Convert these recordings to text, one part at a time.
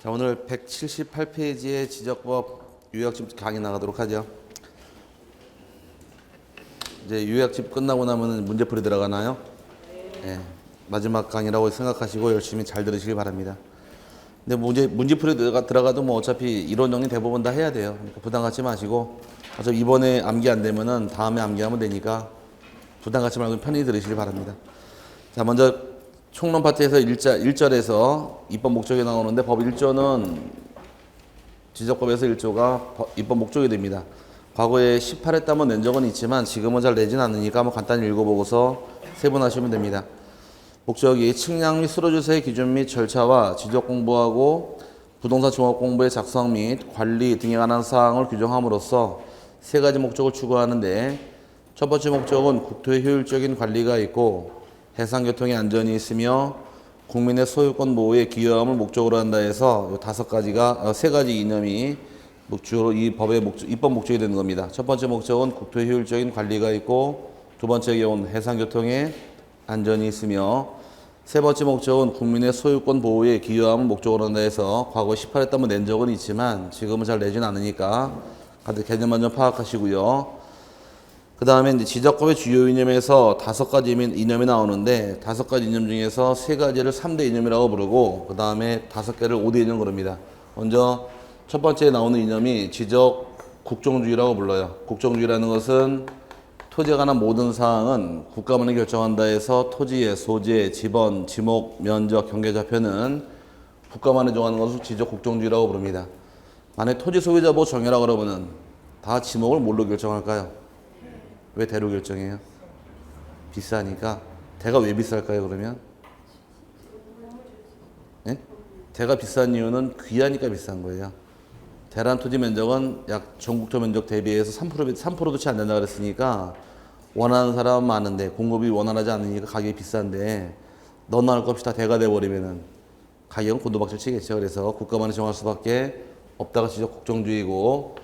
자, 오늘 178페이지의 지적법 요약집 강의 나가도록 하죠. 이제 요약집 끝나고 나면 문제풀이 들어가나요? 네. 마지막 강의라고 생각하시고 열심히 잘 들으시길 바랍니다. 근데 문제풀이 들어가도 뭐 어차피 이론 정리 대부분 다 해야 돼요. 그러니까 부담 갖지 마시고, 어차피 이번에 암기 안 되면은 다음에 암기하면 되니까 부담 갖지 말고 편히 들으시길 바랍니다. 자, 먼저 총론 파트에서 1절에서 입법 목적이 나오는데, 법 1조는 지적법에서 1조가 입법 목적이 됩니다. 과거에 18회 낸 적은 있지만 지금은 잘 내진 않으니까 한번 간단히 읽어보고서 세분하시면 됩니다. 목적이 측량 및 수로조사의 기준 및 절차와 지적 공부하고 부동산 종합 공부의 작성 및 관리 등에 관한 사항을 규정함으로써 세 가지 목적을 추구하는데, 첫 번째 목적은 국토의 효율적인 관리가 있고 해상교통의 안전이 있으며 국민의 소유권 보호에 기여함을 목적으로 한다 해서 세 가지 이념이 주로 이 법의 입법 목적이 되는 겁니다. 첫 번째 목적은 국토의 효율적인 관리가 있고, 두 번째 경우는 해상교통의 안전이 있으며, 세 번째 목적은 국민의 소유권 보호에 기여함을 목적으로 한다 해서 과거 18회 낸 적은 있지만 지금은 잘 내진 않으니까 다들 개념만 좀 파악하시고요. 그 다음에 이제 지적법의 주요 이념에서 5가지 이념이 나오는데, 5가지 이념 중에서 3가지를 3대 이념이라고 부르고, 그 다음에 5개를 5대 이념 그럽니다. 먼저 첫 번째 나오는 이념이 지적 국정주의라고 불러요. 국정주의라는 것은 토지에 관한 모든 사항은 국가만이 결정한다 해서 토지의 소재, 지번, 지목, 면적, 경계좌표는 국가만이 정하는 것을 지적 국정주의라고 부릅니다. 만약 토지 소유자 보호 정의라고 그러면은 다 지목을 뭘로 결정할까요? 왜 대로 결정해요? 비싸니까. 대가 왜 비쌀까요, 그러면? 예? 대가 비싼 이유는 귀하니까 비싼 거예요. 대란 토지 면적은 약 전국토 면적 대비해서 3%도 채 안 된다 그랬으니까 원하는 사람은 많은데 공급이 원활하지 않으니까 가격이 비싼데, 너나 할 것 없이 다 대가 돼버리면은 가격은 곤두박질 치겠죠. 그래서 국가만이 정할 수밖에 없다가 지적 국정주의고,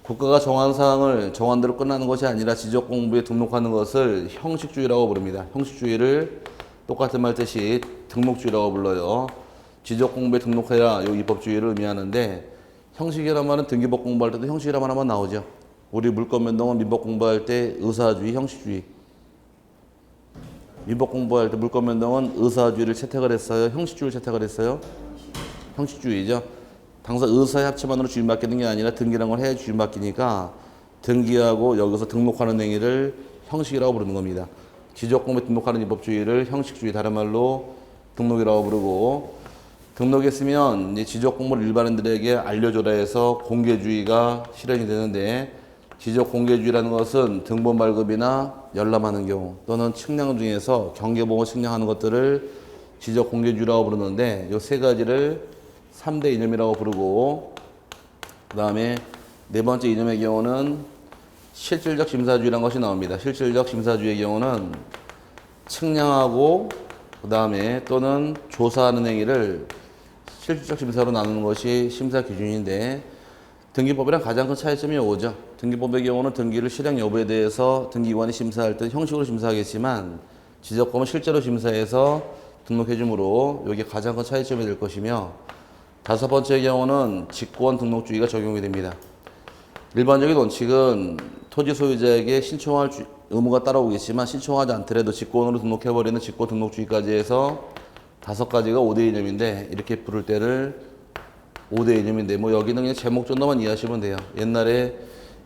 국가가 정한 사항을 정한 대로 끝나는 것이 아니라 지적 공부에 등록하는 것을 형식주의라고 부릅니다. 형식주의를 똑같은 말 뜻이 등록주의라고 불러요. 지적 공부에 등록해야 요 입법주의를 의미하는데, 형식이란 말은 등기법 공부할 때도 형식이란 말 한번 나오죠. 우리 물권 변동은 민법 공부할 때 의사주의, 형식주의. 민법 공부할 때 물권 변동은 의사주의를 채택을 했어요, 형식주의를 채택을 했어요? 형식주의죠. 당사 의사의 합치만으로 주임받기는 게 아니라 등기라는 걸 해야 주임받기니까 등기하고 여기서 등록하는 행위를 형식이라고 부르는 겁니다. 지적공부에 등록하는 입법주의를 형식주의, 다른 말로 등록이라고 부르고, 등록했으면 이제 지적공부를 일반인들에게 알려줘라 해서 공개주의가 실현이 되는데, 지적공개주의라는 것은 등본 발급이나 열람하는 경우 또는 측량 중에서 경계보고 측량하는 것들을 지적공개주의라고 부르는데, 이 세 가지를 3대 이념이라고 부르고, 그 다음에 네 번째 이념의 경우는 실질적 심사주의라는 것이 나옵니다. 실질적 심사주의의 경우는 측량하고 그 다음에 또는 조사하는 행위를 실질적 심사로 나누는 것이 심사 기준인데, 등기법이랑 가장 큰 차이점이 오죠. 등기법의 경우는 등기를 실행 여부에 대해서 등기관이 심사할 때 형식으로 심사하겠지만, 지적법은 실제로 심사해서 등록해 주므로 이게 가장 큰 차이점이 될 것이며, 5번째의 경우는 직권 등록주의가 적용이 됩니다. 일반적인 원칙은 토지 소유자에게 신청할 의무가 따라오겠지만, 신청하지 않더라도 직권으로 등록해버리는 직권 등록주의까지 해서 5가지가 5대 이념인데, 이렇게 부를 때를 5대 이념인데, 뭐 여기는 그냥 제목 정도만 이해하시면 돼요. 옛날에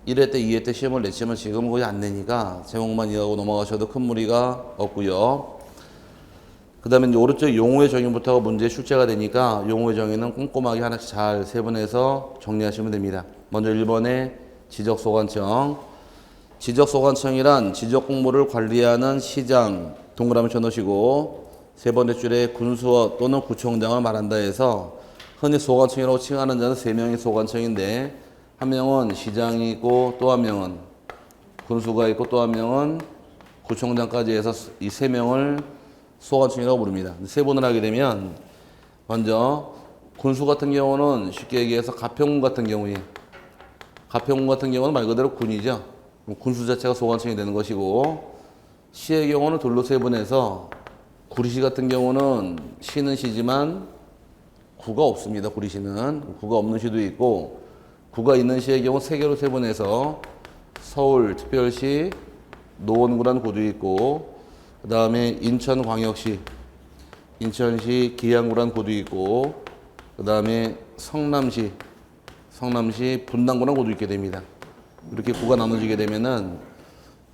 1회 때 2회 때 시험을 냈지만 지금은 거의 안 내니까 제목만 이해하고 넘어가셔도 큰 무리가 없고요. 그 다음에 이제 오른쪽 용어의 정의부터가 문제의 출제가 되니까 용어의 정의는 꼼꼼하게 하나씩 잘 세분해서 정리하시면 됩니다. 먼저 1번에 지적소관청. 지적소관청이란 지적공모를 관리하는 시장, 동그라미 쳐놓으시고, 세 번째 줄에 군수어 또는 구청장을 말한다 해서 흔히 소관청이라고 칭하는 자는 3명의 소관청인데, 한 명은 시장이 있고 또 한 명은 군수가 있고 또 한 명은 구청장까지 해서 이 3명을 소관청이라고 부릅니다. 세분을 하게 되면, 먼저 군수 같은 경우는 쉽게 얘기해서 가평군 같은 경우에, 가평군 같은 경우는 말 그대로 군이죠. 군수 자체가 소관청이 되는 것이고, 시의 경우는 둘로 세분해서, 구리시 같은 경우는 시는 시지만 구가 없습니다. 구리시는. 구가 없는 시도 있고, 구가 있는 시의 경우 세 개로 세분해서 서울특별시 노원구라는 구도 있고, 그 다음에 인천광역시, 인천시 기양구라는 구도 있고, 그 다음에 성남시 분당구라는 구도 있게 됩니다. 이렇게 구가 나눠지게 되면은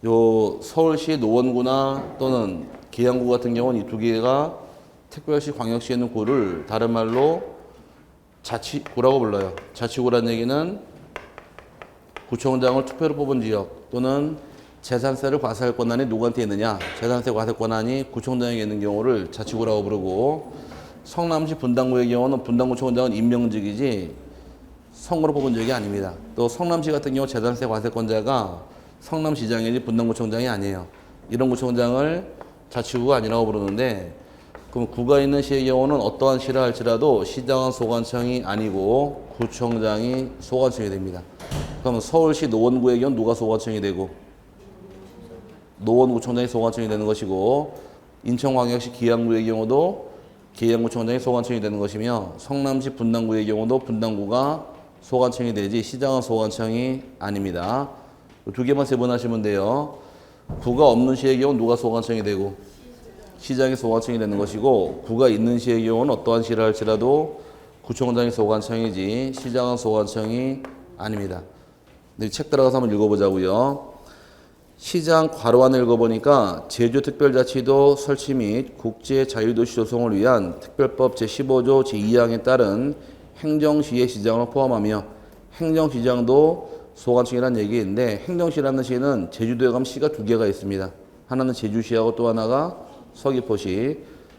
요 서울시 노원구나 또는 기양구 같은 경우는 이 두 개가 특별시 광역시에 있는 구를 다른 말로 자치구라고 불러요. 자치구라는 얘기는 구청장을 투표로 뽑은 지역 또는 재산세를 과세할 권한이 누구한테 있느냐, 재산세 과세 권한이 구청장에게 있는 경우를 자치구라고 부르고, 성남시 분당구의 경우는 분당구청장은 임명직이지 선거로 뽑은 적이 아닙니다. 또 성남시 같은 경우 재산세 과세권자가 성남시장이지 분당구청장이 아니에요. 이런 구청장을 자치구가 아니라고 부르는데, 그럼 구가 있는 시의 경우는 어떠한 시를 할지라도 시장은 소관청이 아니고 구청장이 소관청이 됩니다. 그럼 서울시 노원구의 경우 누가 소관청이 되고 노원구청장이 소관청이 되는 것이고, 인천광역시 기양구의 경우도 기양구청장이 소관청이 되는 것이며, 성남시 분당구의 경우도 분당구가 소관청이 되지 시장은 소관청이 아닙니다. 두 개만 세분하시면 돼요. 구가 없는 시의 경우 누가 소관청이 되고 시장이 소관청이 되는 것이고, 구가 있는 시의 경우는 어떠한 시를 할지라도 구청장이 소관청이지 시장은 소관청이 아닙니다. 책 들어가서 한번 읽어보자고요. 시장 괄호 안을 읽어보니까 제주특별자치도 설치 및 국제자유도시 조성을 위한 특별법 제15조 제2항에 따른 행정시의 시장을 포함하며, 행정시장도 소관청이라는 얘기인데, 행정시라는 시는 제주도에 가면 시가 두 개가 있습니다. 하나는 제주시하고 또 하나가 서귀포시.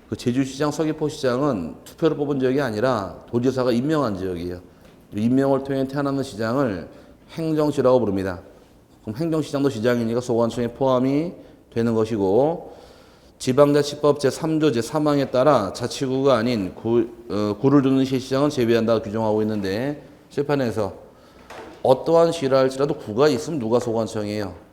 그 제주시장, 서귀포시장은 투표를 뽑은 지역이 아니라 도지사가 임명한 지역이에요. 임명을 통해 태어나는 시장을 행정시라고 부릅니다. 그럼 행정시장도 시장이니까 소관청에 포함이 되는 것이고, 지방자치법 제3조 제3항에 따라 자치구가 아닌 구를 두는 시시장은 제외한다 규정하고 있는데, 실판에서 어떠한 시를 할지라도 구가 있으면 누가 소관청이에요?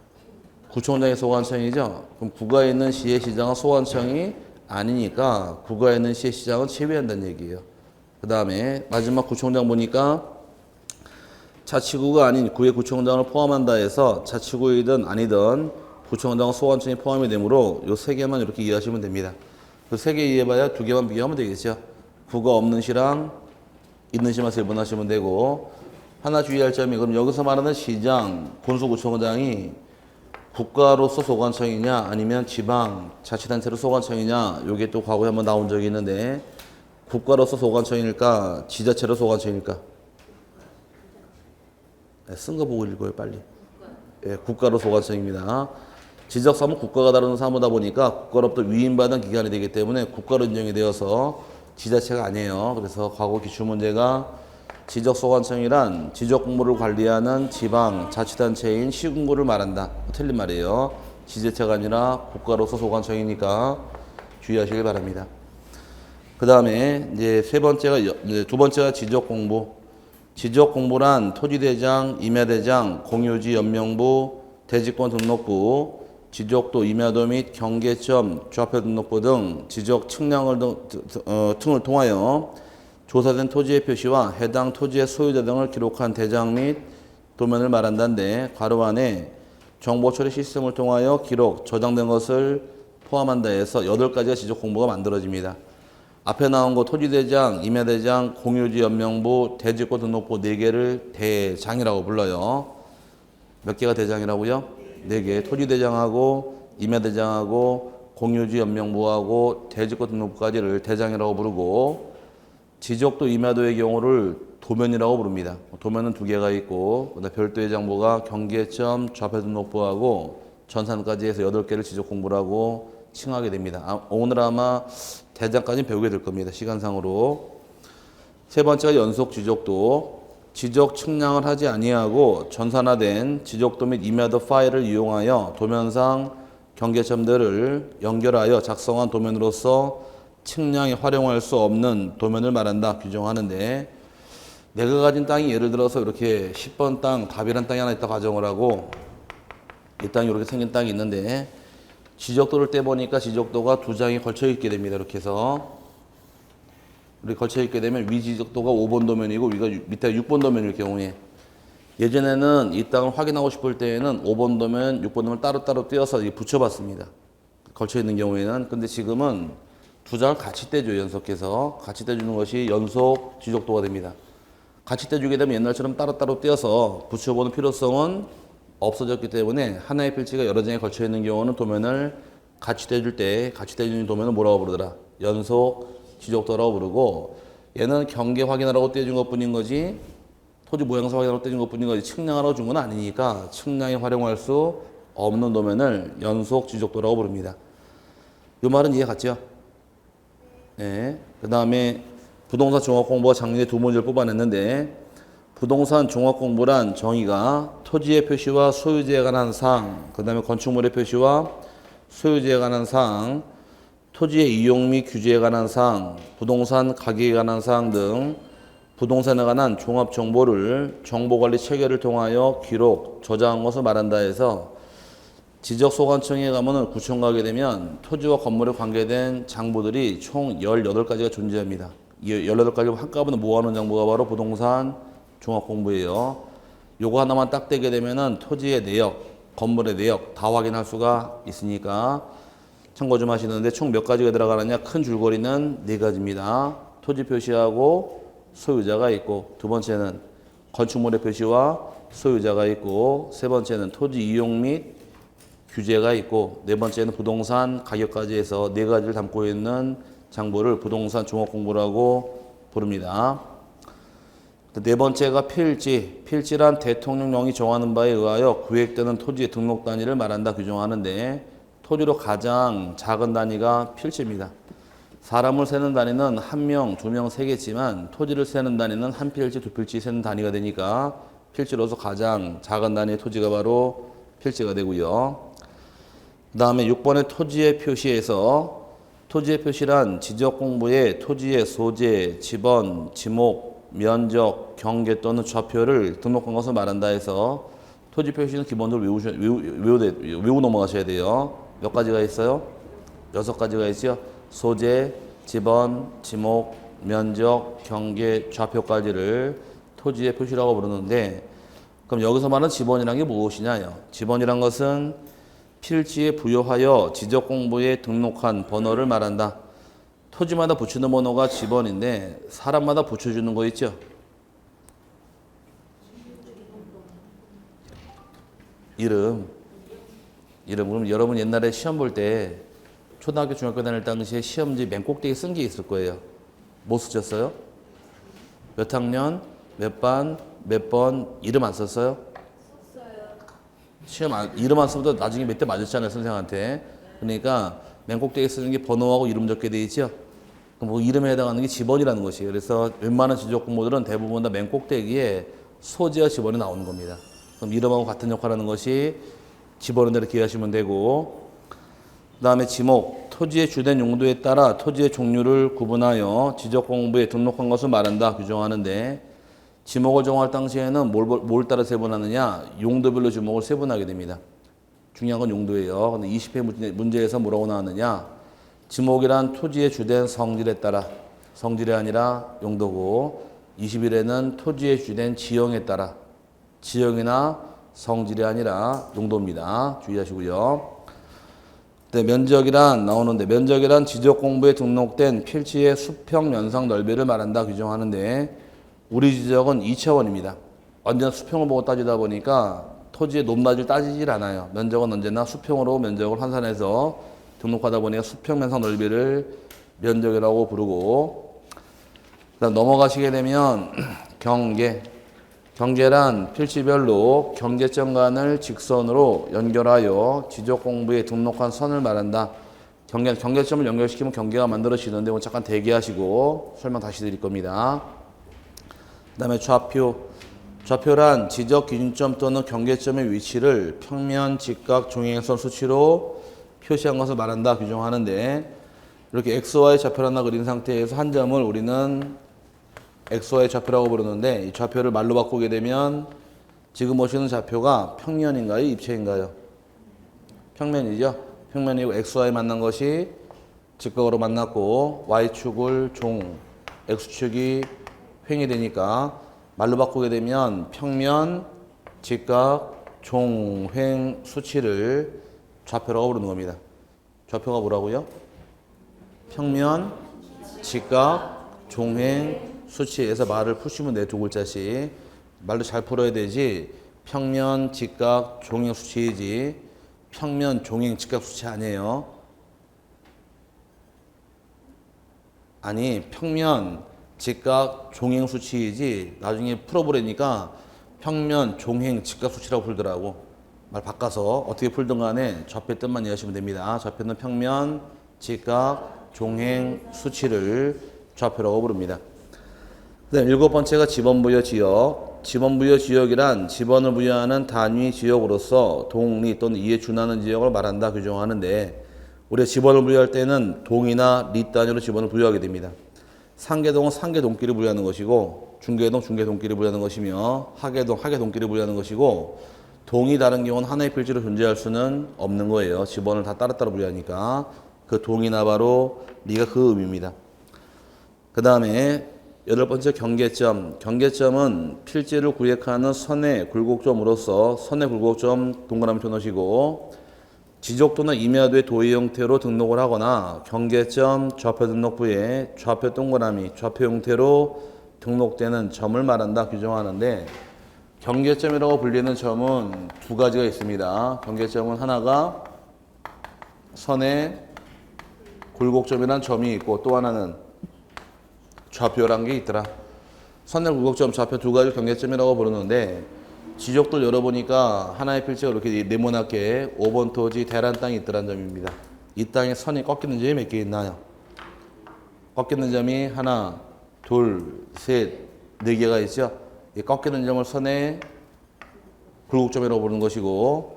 구청장이 소관청이죠. 그럼 구가 있는 시의 시장은 소관청이 아니니까 구가 있는 시의 시장은 제외한다는 얘기예요. 그 다음에 마지막 구청장 보니까 자치구가 아닌 구의 구청장을 포함한다 해서 자치구이든 아니든 구청장은 소관청이 포함이 되므로 이 세 개만 이렇게 이해하시면 됩니다. 그 세 개 이해해봐야 두 개만 비교하면 되겠죠. 구가 없는 시랑 있는 시만 세분하시면 되고, 하나 주의할 점이, 그럼 여기서 말하는 시장, 군수구청장이 국가로서 소관청이냐 아니면 지방 자치단체로 소관청이냐, 이게 또 과거에 한번 나온 적이 있는데, 국가로서 소관청일까 지자체로 소관청일까? 쓴 거 보고 읽어요 빨리. 국가로 소관청입니다. 지적사무 국가가 다루는 사무다 보니까 국가로부터 위임받은 기관이 되기 때문에 국가로 인정이 되어서 지자체가 아니에요. 그래서 과거 기출문제가 지적소관청이란 지적공무를 관리하는 지방 자치단체인 시군구를 말한다. 틀린 말이에요. 지자체가 아니라 국가로서 소관청이니까 주의하시길 바랍니다. 그 다음에 이제 두 번째가 지적공부. 지적공부란 토지대장, 임야대장, 공유지 연명부, 대지권 등록부, 지적도, 임야도 및 경계점, 좌표 등록부 등 지적 측량을 등을 통하여 조사된 토지의 표시와 해당 토지의 소유자 등을 기록한 대장 및 도면을 말한다는데, 괄호 안에 정보 처리 시스템을 통하여 기록, 저장된 것을 포함한다 해서 8가지의 지적 공부가 만들어집니다. 앞에 나온 거 토지대장, 임야대장, 공유지 연명부, 대지권 등록부 4개를 대장이라고 불러요. 몇 개가 대장이라고요? 4개. 토지대장하고 임야대장하고 공유지 연명부하고 대지권 등록부까지를 대장이라고 부르고, 지적도, 임야도의 경우를 도면이라고 부릅니다. 도면은 2개가 있고, 그다음 별도의 장부가 경계점, 좌표 등록부하고 전산까지 해서 8개를 지적 공부라고 칭하게 됩니다. 오늘 아마 대장까지는 배우게 될 겁니다. 시간상으로. 세 번째가 연속 지적도. 지적 측량을 하지 아니하고 전산화된 지적도 및 임야도 파일을 이용하여 도면상 경계점들을 연결하여 작성한 도면으로서 측량에 활용할 수 없는 도면을 말한다. 규정하는데, 내가 가진 땅이 예를 들어서 이렇게 10번 땅, 답이란 땅이 하나 있다 가정을 하고, 이 땅이 이렇게 생긴 땅이 있는데 지적도를 떼보니까 지적도가 2장이 걸쳐 있게 됩니다. 이렇게 해서 우리 걸쳐 있게 되면 위 지적도가 5번 도면이고 위가 밑에 6번 도면일 경우에 예전에는 이 땅을 확인하고 싶을 때에는 5번 도면, 6번 도면 따로따로 떼어서 붙여봤습니다. 걸쳐 있는 경우에는. 근데 지금은 두 장을 같이 떼줘요. 연속해서. 같이 떼주는 것이 연속 지적도가 됩니다. 같이 떼주게 되면 옛날처럼 따로따로 떼어서 붙여보는 필요성은 없어졌기 때문에 하나의 필지가 여러 장에 걸쳐 있는 경우는 도면을 같이 떼줄 때 같이 떼주는 도면은 뭐라고 부르더라? 연속 지적도라고 부르고 얘는 경계 확인하라고 떼준 것 뿐인 거지 토지 모양새 확인하라고 떼준 것 뿐인 거지 측량하라고 준 건 아니니까 측량에 활용할 수 없는 도면을 연속 지적도라고 부릅니다. 이 말은 이해 갔죠? 네. 그 다음에 부동산 종합 공부가 작년에 두 문제를 뽑아냈는데 부동산 종합 공부란 정의가 토지의 표시와 소유지에 관한 사항, 그 다음에 건축물의 표시와 소유지에 관한 사항, 토지의 이용 및 규제에 관한 사항, 부동산 가격에 관한 사항 등 부동산에 관한 종합 정보를 정보관리 체계를 통하여 기록, 저장한 것을 말한다 해서 지적소관청에 가면은 구청 가게 되면 토지와 건물에 관계된 장부들이 총 18가지가 존재합니다. 이 18가지를 한꺼번에 모아놓은 장부가 바로 부동산 종합공부예요. 요거 하나만 딱 떼게 되면은 토지의 내역, 건물의 내역 다 확인할 수가 있으니까 참고 좀 하시는데 총 몇 가지가 들어가느냐? 큰 줄거리는 4가지입니다. 토지 표시하고 소유자가 있고 두 번째는 건축물의 표시와 소유자가 있고 세 번째는 토지 이용 및 규제가 있고 네 번째는 부동산 가격까지 해서 4가지를 담고 있는 장부를 부동산 종합공부라고 부릅니다. 네 번째가 필지. 필지란 대통령령이 정하는 바에 의하여 구획되는 토지의 등록 단위를 말한다 규정하는데 토지로 가장 작은 단위가 필지입니다. 사람을 세는 단위는 1명, 2명 세겠지만 토지를 세는 단위는 한 필지, 두 필지 세는 단위가 되니까 필지로서 가장 작은 단위의 토지가 바로 필지가 되고요. 그 다음에 6번의 토지의 표시에서 토지의 표시란 지적공부의 토지의 소재, 지번, 지목, 면적, 경계 또는 좌표를 등록한 것을 말한다 해서 토지 표시는 기본적으로 외우고 넘어가셔야 돼요. 몇 가지가 있어요? 6가지가 있죠. 소재, 지번, 지목, 면적, 경계, 좌표까지를 토지의 표시라고 부르는데 그럼 여기서 말하는 지번이라는 게 무엇이냐요? 지번이란 것은 필지에 부여하여 지적공부에 등록한 번호를 말한다. 토지마다 붙이는 번호가 지번인데 사람마다 붙여주는 거 있죠? 이름. 그럼 여러분 옛날에 시험 볼 때 초등학교, 중학교 다닐 당시에 시험지 맨 꼭대기에 쓴 게 있을 거예요. 뭐 쓰셨어요? 몇 학년, 몇 반, 몇 번, 이름 안 썼어요? 이름 안 쓰면 나중에 몇 대 맞았잖아요, 선생한테. 그러니까 맨 꼭대기에 쓰는 게 번호하고 이름 적게 돼 있죠? 그럼 뭐 이름에 해당하는 게 지번이라는 것이에요. 그래서 웬만한 지적 공부들은 대부분 다 맨 꼭대기에 소재와 지번이 나오는 겁니다. 그럼 이름하고 같은 역할을 하는 것이 지번인 대로 기억하시면 되고 그 다음에 지목, 토지의 주된 용도에 따라 토지의 종류를 구분하여 지적공부에 등록한 것을 말한다 규정하는데 지목을 정할 당시에는 뭘 따라 세분하느냐? 용도별로 지목을 세분하게 됩니다. 중요한 건 용도예요. 근데 20회 문제에서 뭐라고 나왔느냐? 지목이란 토지의 주된 성질에 따라 성질이 아니라 용도고 21회는 토지의 주된 지형에 따라 지형이나 성질이 아니라 용도입니다. 주의하시고요. 네, 면적이란 나오는데 면적이란 지적공부에 등록된 필지의 수평 면상 넓이를 말한다 규정하는데 우리 지적은 2차원입니다. 언제나 수평을 보고 따지다 보니까 토지의 높낮이를 따지질 않아요. 면적은 언제나 수평으로 면적을 환산해서 등록하다 보니까 수평 면상 넓이를 면적이라고 부르고 그다음 넘어가시게 되면 경계란 필지별로 경계점 간을 직선으로 연결하여 지적공부에 등록한 선을 말한다. 경계점을 연결시키면 경계가 만들어지는데 오늘 잠깐 대기하시고 설명 다시 드릴 겁니다. 그 다음에 좌표란 지적 기준점 또는 경계점의 위치를 평면, 직각, 종횡선 수치로 표시한 것을 말한다 규정하는데 이렇게 XY 좌표를 하나 그린 상태에서 한 점을 우리는 XY 좌표라고 부르는데 이 좌표를 말로 바꾸게 되면 지금 보시는 좌표가 평면인가요? 입체인가요? 평면이죠. 평면이고 XY 만난 것이 직각으로 만났고 Y축을 종, X축이 횡이 되니까 말로 바꾸게 되면 평면, 직각, 종횡 수치를 좌표라고 부르는 겁니다. 좌표가 뭐라고요? 평면, 직각, 종횡 수치에서 말을 푸시면 돼. 두 글자씩. 말로 잘 풀어야 되지. 평면, 직각, 종횡 수치이지. 평면, 종횡, 직각 수치 아니에요. 아니, 평면, 직각, 종횡 수치이지. 나중에 풀어보려니까 평면, 종횡, 직각 수치라고 풀더라고. 말 바꿔서 어떻게 풀든 간에 좌표 뜻만 이해하시면 됩니다. 좌표는 평면, 직각, 종횡 수치를 좌표라고 부릅니다. 그다음 일곱 번째가 지번부여 지역. 지번부여 지역이란 지번을 부여하는 단위 지역으로서 동리 또는 이에 준하는 지역을 말한다 규정하는데, 우리가 지번을 부여할 때는 동이나 리 단위로 지번을 부여하게 됩니다. 상계동은 상계동끼리 부여하는 것이고, 중계동 중계동끼리 부여하는 것이며, 하계동 하계동끼리 부여하는 것이고, 동이 다른 경우는 하나의 필지로 존재할 수는 없는 거예요. 지번을 다 따로따로 부여하니까. 그 동이나 바로 리가 그 의미입니다. 그 다음에 여덟 번째 경계점. 경계점은 필지를 구획하는 선의 굴곡점으로서 선의 굴곡점 동그라미 쳐놓으시고, 지적도나 임야도의 도의 형태로 등록을 하거나 경계점 좌표 등록부에 좌표 동그라미 좌표 형태로 등록되는 점을 말한다 규정하는데, 경계점이라고 불리는 점은 두 가지가 있습니다. 경계점은 하나가 선의 굴곡점이라는 점이 있고, 또 하나는 좌표라는 게 있더라. 선의 굴곡점, 좌표 두 가지 경계점이라고 부르는데, 지적도를 열어보니까 하나의 필지가 이렇게 네모나게 5번 토지 대란 땅이 있더란 점입니다. 이 땅에 선이 꺾이는 점이 몇 개 있나요? 꺾이는 점이 하나, 둘, 셋, 네 개가 있죠. 이 꺾이는 점을 선의 굴곡점이라고 부르는 것이고,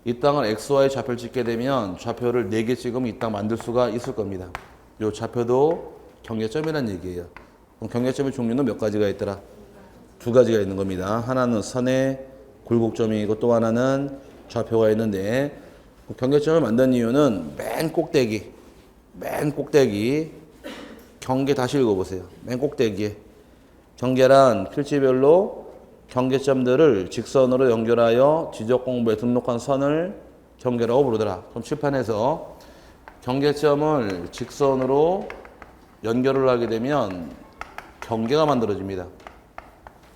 이 땅을 XY 좌표를 찍게 되면 좌표를 4개 찍으면 이 땅 만들 수가 있을 겁니다. 이 좌표도 경계점이라는 얘기예요. 그럼 경계점의 종류는 몇 가지가 있더라? 두 가지가 있는 겁니다. 하나는 선의 굴곡점이고 또 하나는 좌표가 있는데, 경계점을 만든 이유는 맨 꼭대기 경계 다시 읽어보세요. 맨 꼭대기에 경계란 필지별로 경계점들을 직선으로 연결하여 지적 공부에 등록한 선을 경계라고 부르더라. 그럼 칠판에서 경계점을 직선으로 연결을 하게 되면 경계가 만들어집니다.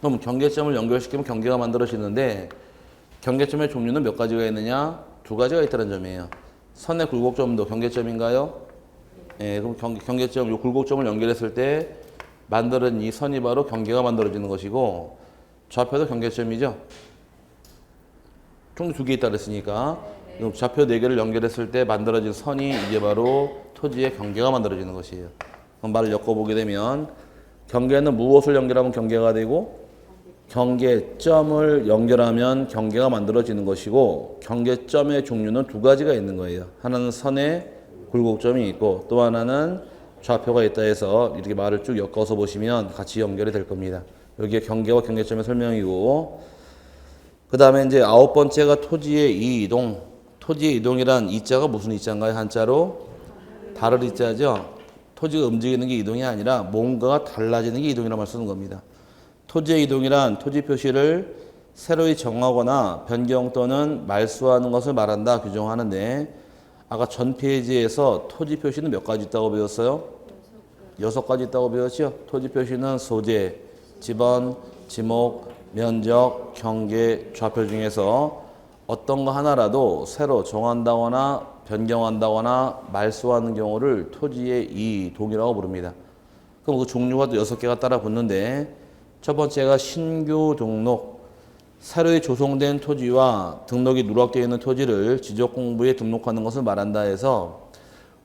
그럼 경계점을 연결시키면 경계가 만들어지는데, 경계점의 종류는 몇 가지가 있느냐? 두 가지가 있다는 점이에요. 선의 굴곡점도 경계점인가요? 예, 그럼 경계점, 이 굴곡점을 연결했을 때 만들어진 이 선이 바로 경계가 만들어지는 것이고, 좌표도 경계점이죠. 총 두 개 있다 그랬으니까, 그럼 좌표 네 개를 연결했을 때 만들어진 선이 이게 바로 토지의 경계가 만들어지는 것이에요. 그럼 말을 엮어보게 되면, 경계는 무엇을 연결하면 경계가 되고, 경계점을 연결하면 경계가 만들어지는 것이고, 경계점의 종류는 두 가지가 있는 거예요. 하나는 선의 굴곡점이 있고, 또 하나는 좌표가 있다 해서 이렇게 말을 쭉 엮어서 보시면 같이 연결이 될 겁니다. 여기에 경계와 경계점의 설명이고, 그 다음에 이제 아홉 번째가 토지의 이동. 토지의 이동이란 이자가 무슨 이자인가요? 한자로 다를 이자죠. 토지가 움직이는 게 이동이 아니라 뭔가가 달라지는 게 이동이라고 말 쓰는 겁니다. 토지의 이동이란 토지 표시를 새로이 정하거나 변경 또는 말소하는 것을 말한다 규정하는데, 아까 전 페이지에서 토지 표시는 몇 가지 있다고 배웠어요? 6가지 있다고 배웠죠? 토지 표시는 소재, 지번, 지목, 면적, 경계, 좌표 중에서 어떤 거 하나라도 새로 정한다거나 변경한다거나 말소하는 경우를 토지의 이동이라고 부릅니다. 그럼 그 종류가 또 6개가 따라 붙는데, 첫 번째가 신규 등록. 새로이 조성된 토지와 등록이 누락되어 있는 토지를 지적공부에 등록하는 것을 말한다 해서,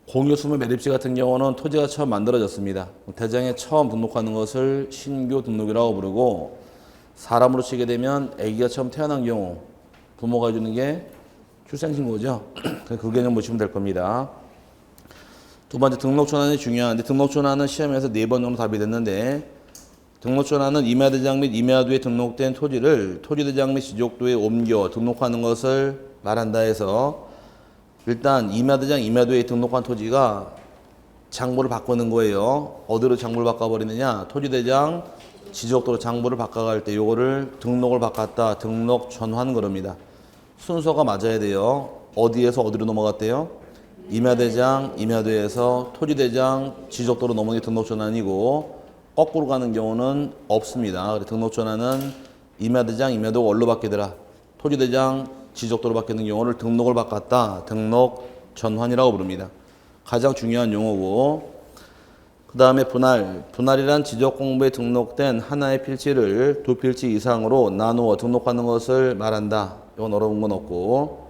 공유수물 매립지 같은 경우는 토지가 처음 만들어졌습니다. 대장에 처음 등록하는 것을 신규 등록이라고 부르고, 사람으로 치게 되면 아기가 처음 태어난 경우 부모가 주는 게 출생신고죠. 그 개념 보시면 될 겁니다. 두 번째, 등록전환이 중요한데, 등록전환은 시험에서 4번 정도 답이 됐는데, 등록전환은 임야대장 및 임야도에 등록된 토지를 토지대장 및 지적도에 옮겨 등록하는 것을 말한다 해서, 일단 임야대장 임야도에 등록한 토지가 장부를 바꾸는 거예요. 어디로 장부를 바꿔버리느냐? 토지대장 지적도로 장부를 바꿔갈 때 요거를 등록을 바꿨다. 등록 전환 그럽니다. 순서가 맞아야 돼요. 어디에서 어디로 넘어갔대요? 임야대장, 임야도에서 토지대장 지적도로 넘어오는 게 등록 전환이고 거꾸로 가는 경우는 없습니다. 그래서 등록 전환은 임야대장, 임야도가 뭘로 바뀌더라? 토지대장 지적도로 바뀌는 경우를 등록을 바꿨다. 등록 전환이라고 부릅니다. 가장 중요한 용어고, 그 다음에 분할. 분할이란 지적공부에 등록된 하나의 필지를 두 필지 이상으로 나누어 등록하는 것을 말한다. 이건 어려운 건 없고,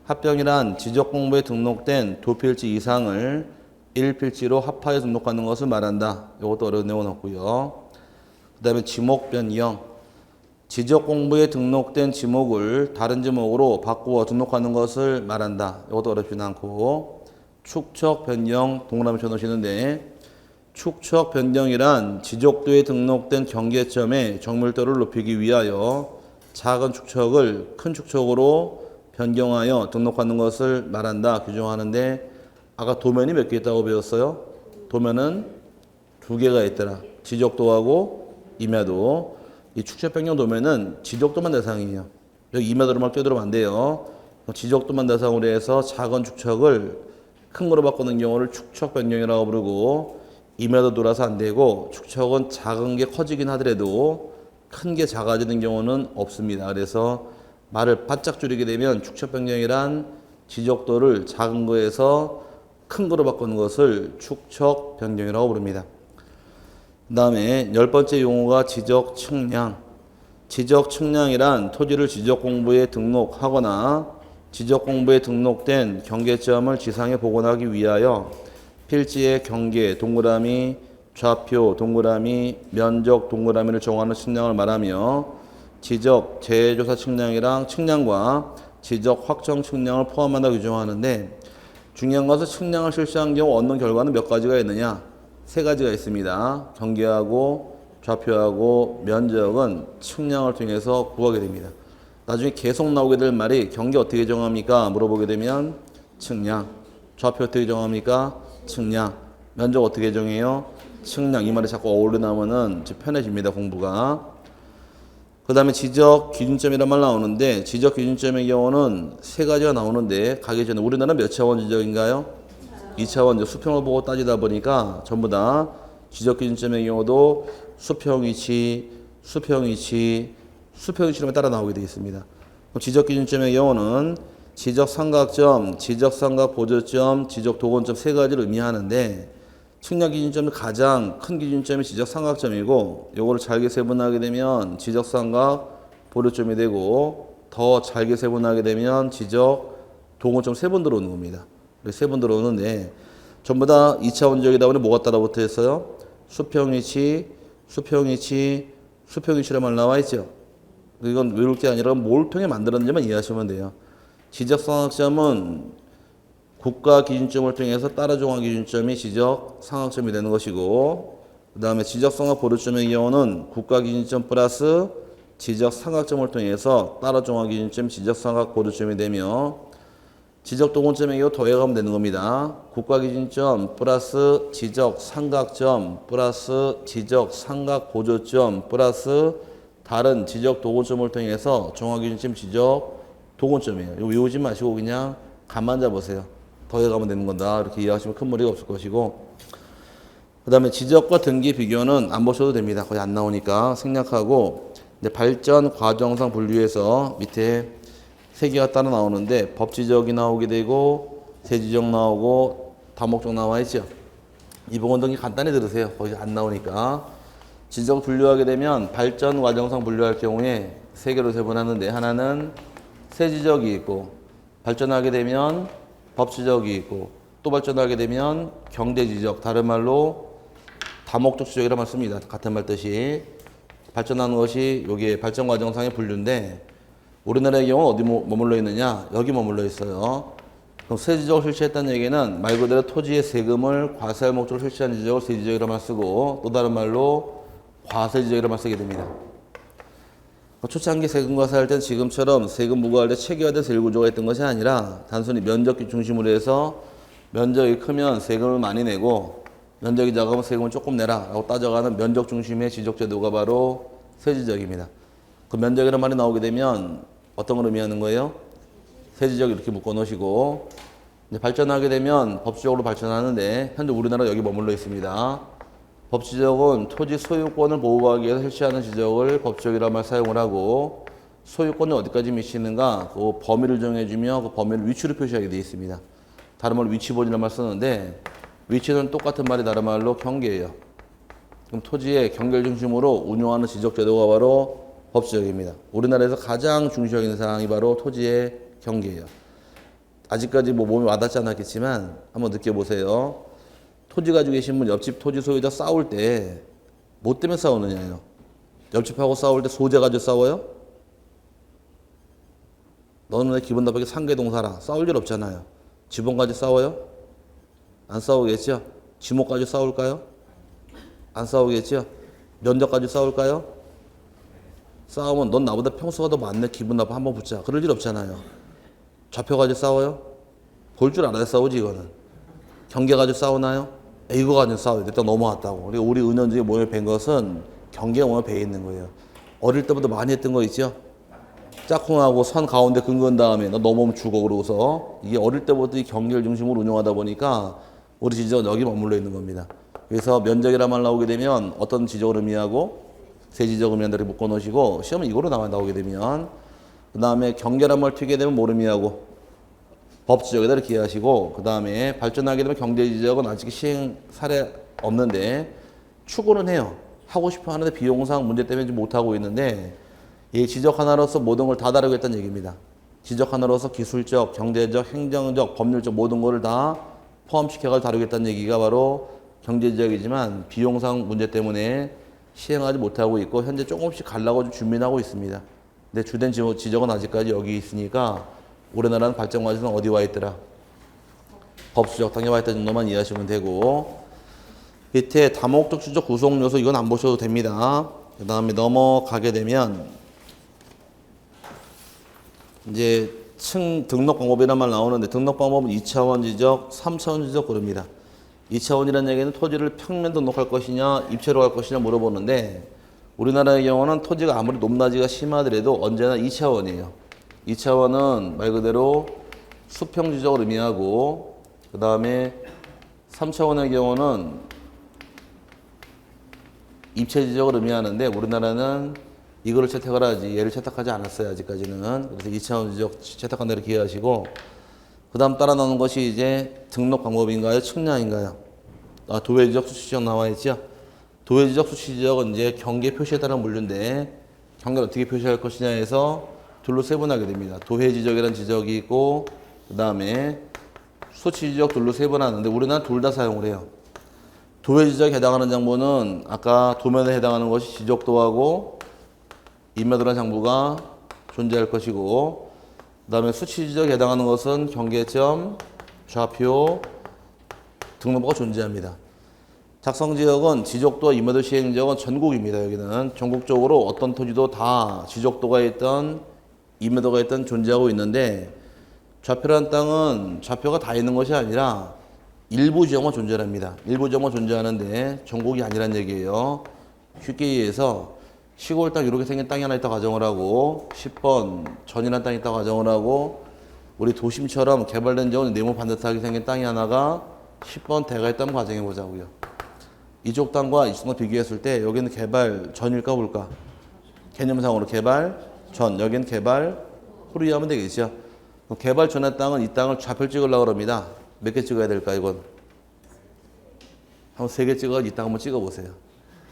합병이란 지적공부에 등록된 두 필지 이상을 1필지로 합하여 등록하는 것을 말한다. 이것도 어려운 내용은 없고요. 그 다음에 지목 변경. 지적공부에 등록된 지목을 다른 지목으로 바꾸어 등록하는 것을 말한다. 이것도 어렵진 않고, 축척 변경 동그라미 쳐놓으시는데, 축척 변경이란 지적도에 등록된 경계점의 정밀도를 높이기 위하여 작은 축척을 큰 축척으로 변경하여 등록하는 것을 말한다. 규정하는데, 아까 도면이 몇 개 있다고 배웠어요? 도면은 두 개가 있더라. 지적도하고 임야도. 이 축척 변경 도면은 지적도만 대상이에요. 여기 임야도로만 껴들어면 안 돼요. 지적도만 대상으로 해서 작은 축척을 큰 거로 바꾸는 경우를 축척 변경이라고 부르고, 임야도 돌아서 안 되고, 축척은 작은 게 커지긴 하더라도 큰 게 작아지는 경우는 없습니다. 그래서 말을 바짝 줄이게 되면 축척 변경이란 지적도를 작은 거에서 큰 거로 바꾸는 것을 축척 변경이라고 부릅니다. 그 다음에 10번째 용어가 지적 측량. 지적 측량이란 토지를 지적 공부에 등록하거나 지적 공부에 등록된 경계점을 지상에 복원하기 위하여 필지의 경계 동그라미, 좌표 동그라미, 면적 동그라미를 정하는 측량을 말하며 지적 재조사 측량이랑 측량과 지적 확정 측량을 포함한다 규정하는데, 중요한 것은 측량을 실시한 경우 얻는 결과는 몇 가지가 있느냐? 세 가지가 있습니다. 경계하고 좌표하고 면적은 측량을 통해서 구하게 됩니다. 나중에 계속 나오게 될 말이 경계 어떻게 정합니까? 물어보게 되면 측량. 좌표 어떻게 정합니까? 측량. 면적 어떻게 정해요? 측량. 이 말이 자꾸 어울려 나오면은 편해집니다, 공부가. 그 다음에 지적 기준점이란 말 나오는데, 지적 기준점의 경우는 세 가지가 나오는데, 가기 전에 우리나라 몇 차원 지적인가요? 2차원 수평을 보고 따지다 보니까 전부 다 지적 기준점의 경우도 수평 위치, 수평 위치, 수평 위치로 따라 나오게 되어 있습니다. 지적 기준점의 경우는 지적 삼각점, 지적 삼각 보조점, 지적 도건점 세 가지를 의미하는데, 측량 기준점의 가장 큰 기준점이 지적 삼각점이고, 요거를 잘게 세분하게 되면 지적 삼각 보조점이 되고, 더 잘게 세분하게 되면 지적 도건점 세 번 들어오는 겁니다. 세 번 들어오는데, 전부 다 2차원적이다 보니 뭐가 따라 붙어 있어요? 수평 위치, 수평 위치, 수평 위치란 말 나와 있죠. 이건 외울 게 아니라 뭘 통해 만들었는지만 이해하시면 돼요. 지적 삼각점은 국가 기준점을 통해서 따라 종합 기준점이 지적 삼각점이 되는 것이고, 그 다음에 지적 삼각 보조점의 경우는 국가 기준점 플러스 지적 삼각점을 통해서 따라 종합 기준점 지적 삼각 보조점이 되며, 지적 도건점의 경우 더해가면 되는 겁니다. 국가 기준점 플러스 지적 삼각점 플러스 지적 삼각 보조점 플러스 다른 지적 도건점을 통해서 종합 기준점 지적 도건점이에요. 이거 외우지 마시고 그냥 감만 잡으세요. 더해가면 되는 건다. 이렇게 이해하시면 큰 무리가 없을 것이고, 그 다음에 지적과 등기 비교는 안 보셔도 됩니다. 거의 안 나오니까 생략하고, 발전 과정상 분류해서 밑에 세 개가 따라 나오는데, 법지적이 나오게 되고 세지적 나오고 다목적 나와 있죠. 이 부분 등기 간단히 들으세요. 거의 안 나오니까. 지적 분류하게 되면 발전 과정상 분류할 경우에 세 개로 세분하는데, 하나는 세지적이 있고, 발전하게 되면 법지적이 있고, 또 발전하게 되면 경제지적, 다른 말로 다목적 지적이라는 말 씁니다. 같은 말 뜻이. 발전하는 것이 여기에 발전 과정상의 분류인데, 우리나라의 경우는 어디 머물러 있느냐? 여기 머물러 있어요. 그럼 세지적을 실시했다는 얘기는 말 그대로 토지의 세금을 과세할 목적으로 실시한 지적을 세지적이라는 말 쓰고, 또 다른 말로 과세지적이라는 말 쓰게 됩니다. 초창기 세금 과세할 때는 지금처럼 세금 부과할 때 체계화된 세율 구조가 있던 것이 아니라 단순히 면적 중심으로 해서 면적이 크면 세금을 많이 내고 면적이 작으면 세금을 조금 내라 라고 따져가는 면적 중심의 지적제도가 바로 세지적입니다. 그 면적이라는 말이 나오게 되면 어떤 걸 의미하는 거예요? 세지적 이렇게 묶어 놓으시고 이제 발전하게 되면 법적으로 발전하는데 현재 우리나라 여기 머물러 있습니다. 법지적은 토지 소유권을 보호하기 위해서 설치하는 지적을 법지적이라는 말 사용을 하고 소유권이 어디까지 미치는가 그 범위를 정해주며 그 범위를 위치로 표시하게 되어 있습니다. 다른 말로 위치본이라는 말 쓰는데 위치는 똑같은 말이 다른 말로 경계예요. 그럼 토지의 경계를 중심으로 운용하는 지적제도가 바로 법지적입니다. 우리나라에서 가장 중시하는 사항이 바로 토지의 경계예요. 아직까지 뭐 몸에 와닿지 않았겠지만 한번 느껴보세요. 토지 가지고 계신 분 옆집 토지 소유자 싸울 때 뭐 때문에 싸우느냐요? 옆집하고 싸울 때 소재 가지고 싸워요? 너는 왜 기분 나쁘게 상계동 살아? 싸울 일 없잖아요. 지분 가지고 싸워요? 안 싸우겠죠? 지목 가지고 싸울까요? 안 싸우겠죠? 면적 가지고 싸울까요? 싸우면 넌 나보다 평수가 더 많네 기분 나빠 한번 붙자. 그럴 일 없잖아요. 좌표 가지고 싸워요? 볼 줄 알아야 싸우지 이거는. 경계 가지고 싸우나요? 이거 가지고 싸워요. 일단 넘어왔다고. 그리고 우리 은연중에 몸에 밴 것은 경계가 몸에 배 있는 거예요. 어릴 때부터 많이 했던 거 있죠? 짝꿍하고 선 가운데 근거한 다음에 너 넘어오면 죽어 그러고서 이게 어릴 때부터 이 경계를 중심으로 운영하다 보니까 우리 지적은 여기 머물러 있는 겁니다. 그래서 면적이란 말 나오게 되면 어떤 지적을 의미하고 세지적 의미한다고 묶어 놓으시고 시험은 이거로 나오게 되면 그 다음에 경계란 말 튀게 되면 뭘 의미하고 법지적에다 이렇게 이해하시고 그 다음에 발전하게 되면 경제지적은 아직 시행 사례 없는데 추구는 해요. 하고 싶어 하는데 비용상 문제 때문에 좀 못하고 있는데 이 지적 하나로서 모든 걸 다 다루겠다는 얘기입니다. 지적 하나로서 기술적, 경제적, 행정적, 법률적 모든 거를 다 포함시켜서 다루겠다는 얘기가 바로 경제지적이지만 비용상 문제 때문에 시행하지 못하고 있고 현재 조금씩 가려고 좀 준비하고 있습니다. 근데 주된 지적은 아직까지 여기 있으니까 우리나라는 발전 과정은 어디 와 있더라? 법수적 당에 와 있다 정도만 이해하시면 되고 밑에 다목적 주적 구성 요소 이건 안 보셔도 됩니다. 그 다음에 넘어가게 되면 이제 층 등록 방법이란 말 나오는데 등록 방법은 2차원 지적, 3차원 지적 그럽니다. 2차원이라는 얘기는 토지를 평면 등록할 것이냐 입체로 할 것이냐 물어보는데 우리나라의 경우는 토지가 아무리 높낮이가 심하더라도 언제나 2차원이에요. 2차원은 말 그대로 수평 지적을 의미하고 그 다음에 3차원의 경우는 입체 지적을 의미하는데 우리나라는 이거를 채택을 하지 얘를 채택하지 않았어요. 아직까지는. 그래서 2차원 지적 채택한 대로 기회하시고 그 다음 따라 나오는 것이 이제 등록 방법인가요? 측량인가요? 도해 지적 수치 지적 나와 있죠? 도해 지적 수치 지적은 이제 경계 표시에 따른 분류인데 경계를 어떻게 표시할 것이냐 해서 둘로 세분하게 됩니다. 도해 지적이라는 지적이 있고 그 다음에 수치 지적 둘로 세분하는데 우리나라 둘 다 사용을 해요. 도해 지적에 해당하는 장부는 아까 도면에 해당하는 것이 지적도하고 인매도라는 장부가 존재할 것이고 그 다음에 수치 지적에 해당하는 것은 경계점, 좌표, 등록부가 존재합니다. 작성지역은 지적도와 인매도 시행지역은 전국입니다. 여기는 전국적으로 어떤 토지도 다 지적도가 있던 인매도가 있던 존재하고 있는데 좌표라는 땅은 좌표가 다 있는 것이 아니라 일부 지역만 존재합니다. 일부 지역만 존재하는데 전국이 아니란 얘기예요. 쉽게 이해해서 시골 땅 이렇게 생긴 땅이 하나 있다 가정을 하고 10번 전이라는 땅이 있다 가정을 하고 우리 도심처럼 개발된 지역은 네모 반듯하게 생긴 땅이 하나가 10번 대가 있다는 가정해 보자고요. 이쪽 땅과 이쪽 땅 비교했을 때 여기는 개발 전일까 후일까? 개념상으로 개발 전, 여기는 개발 후로 이해하면 되겠죠. 그럼 개발 전의 땅은 이 땅을 좌표를 찍으려고 합니다. 몇 개 찍어야 될까 이건? 한번 3개 찍어 이 땅 한번 찍어보세요.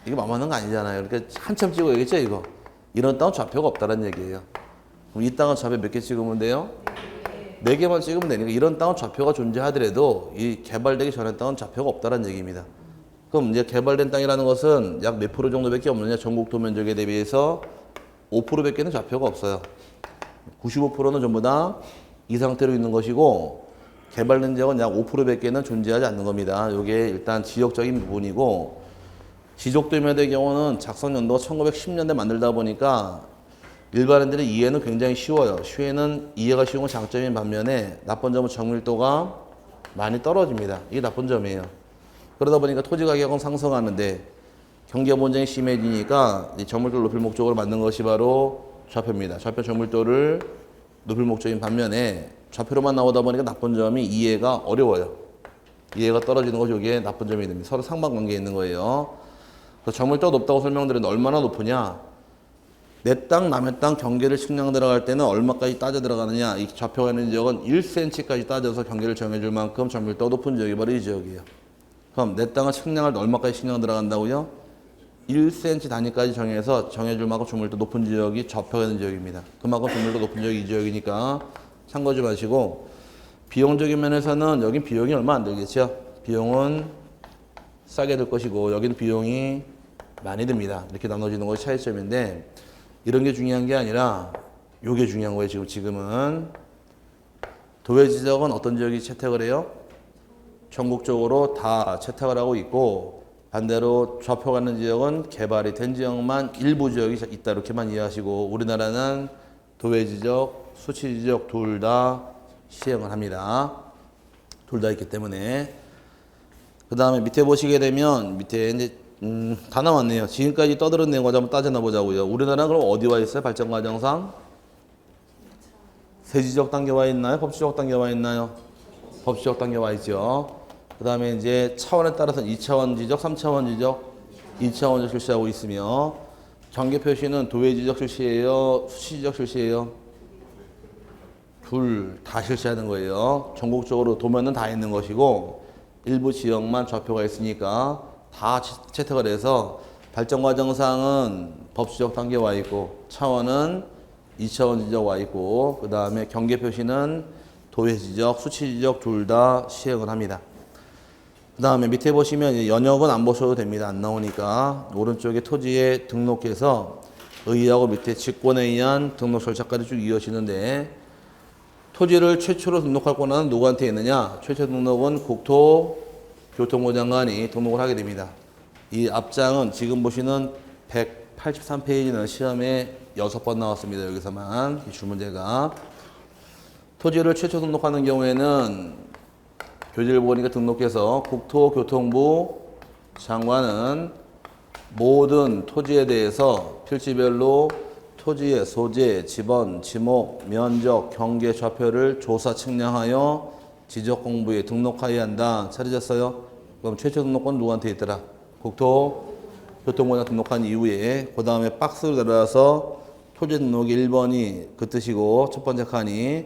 이게 만만한 거 아니잖아요. 그러니까 한참 찍어야겠죠 이거. 이런 땅은 좌표가 없다는 얘기예요. 그럼 이 땅은 좌표 몇 개 찍으면 돼요? 4개만 찍으면 되니까 이런 땅은 좌표가 존재하더라도 이 개발되기 전의 땅은 좌표가 없다는 얘기입니다. 그럼 이제 개발된 땅이라는 것은 약 몇 프로 정도밖에 없느냐? 전국 도면적에 대비해서 5%밖에는 좌표가 없어요. 95%는 전부 다 이 상태로 있는 것이고 개발된 지역은 약 5%밖에는 존재하지 않는 겁니다. 이게 일단 지역적인 부분이고 지적도면의 경우는 작성 연도가 1910년대 만들다 보니까 일반인들의 이해는 굉장히 쉬워요. 이해가 쉬운 건 장점인 반면에 나쁜 점은 정밀도가 많이 떨어집니다. 이게 나쁜 점이에요. 그러다 보니까 토지 가격은 상승하는데 경기 본전이 심해지니까 이 저물도를 높일 목적으로 만든 것이 바로 좌표입니다. 좌표 저물도를 높일 목적인 반면에 좌표로만 나오다 보니까 나쁜 점이 이해가 어려워요. 이해가 떨어지는 것이 이게 나쁜 점이 됩니다. 서로 상반관계에 있는 거예요. 그래서 저물도가 높다고 설명드렸는데 얼마나 높으냐? 내 땅, 남의 땅 경계를 측량 들어갈 때는 얼마까지 따져 들어가느냐? 이 좌표가 있는 지역은 1cm까지 따져서 경계를 정해줄 만큼 저물도가 높은 지역이 바로 이 지역이에요. 그럼 내 땅을 측량할 때 얼마까지 측량 들어간다고요? 1cm 단위까지 정해줄 만큼 저물도 높은 지역이 좌표가 있는 지역입니다. 그만큼 저물도 높은 지역이 이 지역이니까 참고 좀 하시고, 비용적인 면에서는 여긴 비용이 얼마 안 들겠죠? 비용은 싸게 들 것이고 여기는 비용이 많이 듭니다. 이렇게 나눠지는 것이 차이점인데, 이런 게 중요한 게 아니라 요게 중요한 거예요. 지금은 도외 지역은 어떤 지역이 채택을 해요? 전국적으로 다 채택을 하고 있고, 반대로 좌표 가는 지역은 개발이 된 지역만 일부 지역이 있다, 이렇게만 이해하시고, 우리나라는 도외 지역, 수치 지역 둘 다 시행을 합니다. 둘 다 있기 때문에. 그 다음에 밑에 보시게 되면 밑에 이제 다 나왔네요. 지금까지 떠들은 내용 한번 따져나 보자고요. 우리나라는 그럼 어디 와 있어요? 발전 과정상 세지적 단계 와 있나요? 법치적 단계 와 있나요? 법치적 단계 와 있죠. 그 다음에 이제 차원에 따라서 2차원 지적, 3차원 지적, 2차원적 실시하고 있으며, 경계 표시는 도외 지적 실시예요? 수치 지적 실시예요? 둘 다 실시하는 거예요. 전국적으로 도면은 다 있는 것이고 일부 지역만 좌표가 있으니까 다 채택을 해서 발전 과정상은 법치적 단계 와 있고, 차원은 2차원 지적 와 있고, 그 다음에 경계 표시는 도외 지적, 수치 지적 둘 다 시행을 합니다. 그 다음에 밑에 보시면 연역은 안 보셔도 됩니다. 안 나오니까. 오른쪽에 토지에 등록해서 의의하고 밑에 직권에 의한 등록 절차까지 쭉 이어지는데, 토지를 최초로 등록할 권한은 누구한테 있느냐? 최초 등록은 국토교통부 장관이 등록을 하게 됩니다. 이 앞장은 지금 보시는 183페이지는 시험에 6번 나왔습니다. 여기서만 기출문제가. 토지를 최초 등록하는 경우에는 교재를 보니까 등록해서 국토교통부 장관은 모든 토지에 대해서 필지별로 토지의 소재, 지번, 지목, 면적, 경계, 좌표를 조사 측량하여 지적공부에 등록하여야 한다. 찾으셨어요? 그럼 최초 등록권 누구한테 있더라? 국토교통부에 등록한 이후에 그 다음에 박스로 내려와서 토지 등록이 1번이 그 뜻이고, 첫 번째 칸이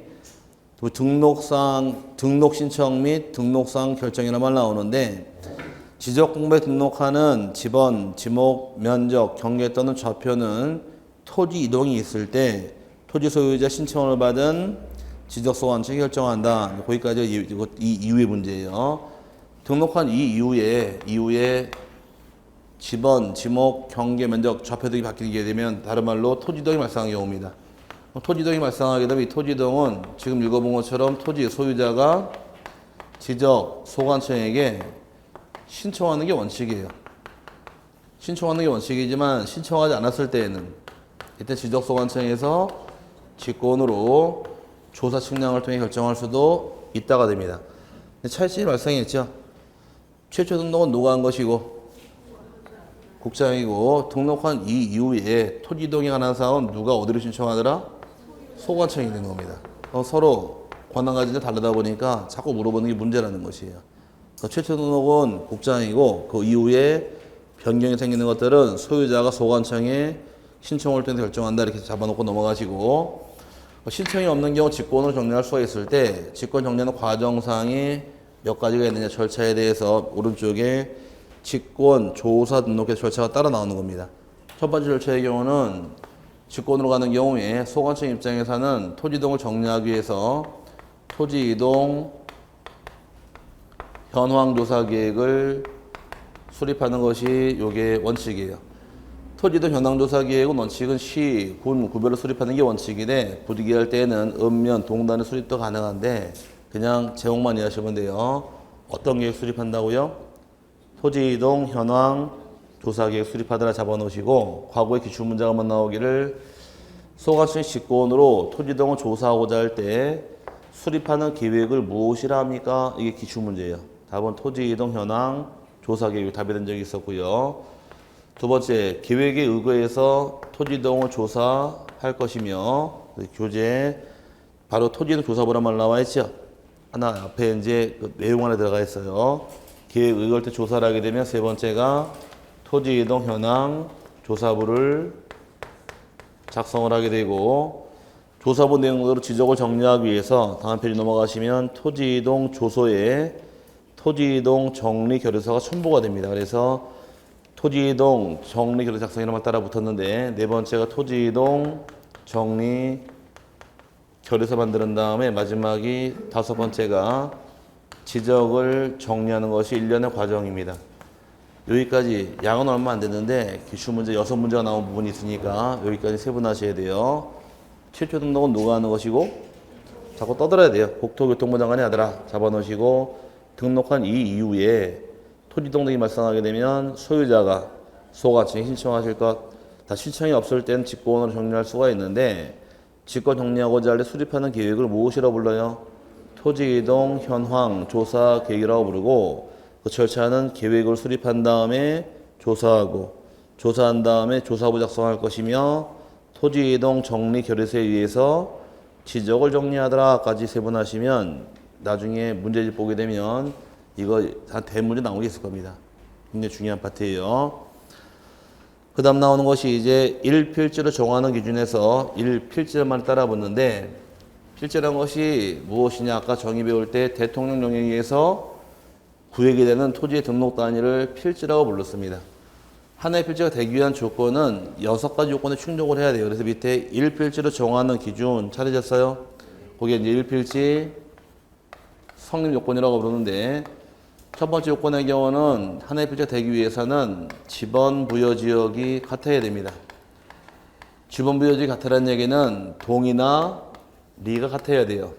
등록 신청 및 등록상 결정이란 말 나오는데, 지적공부에 등록하는 지번, 지목, 면적, 경계 또는 좌표는 토지 이동이 있을 때 토지 소유자 신청을 받은 지적소관청이 결정한다. 거기까지 이 이후의 문제예요. 등록한 이 이후에 지번, 지목, 경계, 면적, 좌표 등이 바뀌게 되면 다른 말로 토지동이 발생하는 경우입니다. 토지동이 발생하게 되면 이 토지동은 지금 읽어본 것처럼 토지 소유자가 지적소관청에게 신청하는 게 원칙이에요. 신청하는 게 원칙이지만 신청하지 않았을 때에는 이때 지적소관청에서 직권으로 조사 측량을 통해 결정할 수도 있다가 됩니다. 차이점이 발생했죠. 최초 등록은 누가 한 것이고 국장이고, 등록한 이 이후에 토지 이동에 관한 사항은 누가 어디로 신청하더라? 소관청이 있는 겁니다. 서로 권한 가지가 다르다 보니까 자꾸 물어보는 게 문제라는 것이에요. 최초 등록은 국장이고 그 이후에 변경이 생기는 것들은 소유자가 소관청에 신청을 통해 결정한다, 이렇게 잡아놓고 넘어가시고, 신청이 없는 경우 직권을 정리할 수가 있을 때 직권 정리하는 과정상이 몇 가지가 있느냐, 절차에 대해서 오른쪽에 직권 조사 등록의 절차가 따라 나오는 겁니다. 첫 번째 절차의 경우는 직권으로 가는 경우에 소관청 입장에서는 토지 이동을 정리하기 위해서 토지 이동 현황 조사 계획을 수립하는 것이 요게 원칙이에요. 토지도 현황조사계획은 원칙은 시, 군, 구별로 수립하는 게 원칙인데, 부득이할 때는 읍면, 동단의 수립도 가능한데 그냥 제목만 이해하시면 돼요. 어떤 계획 수립한다고요? 토지이동 현황 조사계획 수립하더라 잡아놓으시고, 과거에 기출문제가 한번 나오기를 소관청의 직권으로 토지이동을 조사하고자 할 때 수립하는 계획을 무엇이라 합니까? 이게 기출문제예요. 답은 토지 이동 현황 조사 계획 답이 된 적이 있었고요. 두 번째, 계획에 의거해서 토지 이동을 조사할 것이며 교재 바로 토지 이동 조사보란 말 나와 있죠. 하나 앞에 이제 그 내용 안에 들어가 있어요. 계획 의거할 때 조사를 하게 되면 세 번째가 토지 이동 현황 조사부를 작성을 하게 되고 조사부 내용으로 지적을 정리하기 위해서 다음 페이지 넘어가시면 토지 이동 조서에 토지 이동 정리 결의서가 첨부가 됩니다. 그래서 토지 이동 정리 결의 작성이라는 말 따라 붙었는데 네 번째가 토지 이동 정리 결의서 만드는 다음에 마지막이 다섯 번째가 지적을 정리하는 것이 일련의 과정입니다. 여기까지 양은 얼마 안 됐는데 기출문제 6문제가 나온 부분이 있으니까 여기까지 세분하셔야 돼요. 최초 등록은 누가 하는 것이고 자꾸 떠들어야 돼요. 국토교통부 장관이 하더라 잡아놓으시고 등록한 이 이후에 토지 등록이 발생하게 되면 소유자가 소가칭 신청하실 것 다 신청이 없을 때는 직권으로 정리할 수가 있는데 직권 정리하고자 할 때 수립하는 계획을 무엇이라고 불러요? 토지 이동 현황 조사 계획이라고 부르고 그 절차는 계획을 수립한 다음에 조사하고 조사한 다음에 조사부 작성할 것이며 토지 이동 정리 결의서에 의해서 지적을 정리하더라까지 세분하시면 나중에 문제집 보게 되면 이거 한 대문제 나온 게 있을 겁니다. 굉장히 중요한 파트예요. 그 다음 나오는 것이 이제 1필지로 정하는 기준에서 1필지만 따라 붙는데 필지라는 것이 무엇이냐 아까 정의 배울 때 대통령령에 의해서 구획이 되는 토지의 등록 단위를 필지라고 불렀습니다. 하나의 필지가 되기 위한 조건은 6가지 요건에 충족을 해야 돼요. 그래서 밑에 1필지로 정하는 기준 찾으셨어요? 거기에 이제 1필지 성립 요건이라고 부르는데 첫 번째 요건의 경우는 하나의 필지가 되기 위해서는 지번 부여 지역이 같아야 됩니다. 지번 부여 지역이 같다는 얘기는 동이나 리가 같아야 돼요.